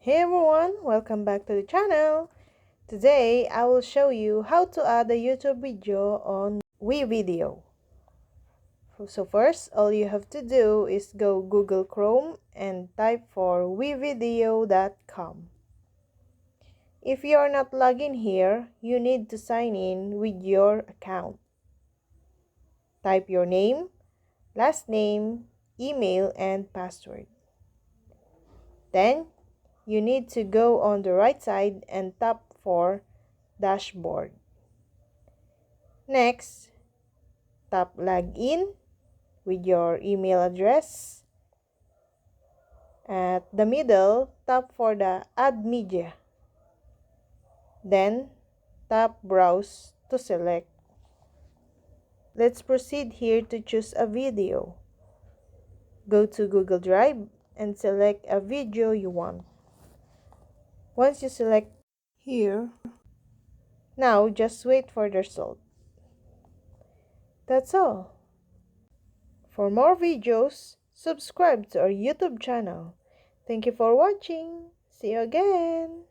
Hey everyone, welcome back to the channel. Today I will show you how to add a YouTube video on Wevideo. So first, all you have to do is go Google Chrome and type for wevideo.com. If you are not logged in here, you need to sign in with your account. Type your name, last name, email, and password. Then you need to go on the right side and tap for dashboard. Next, tap login with your email address. At the middle, tap for the add media. Then tap browse to select. Let's proceed here to choose a video. Go to Google Drive and select a video you want. Once you select here, now just wait for the result. That's all. For more videos, subscribe to our YouTube channel. Thank you for watching. See you again.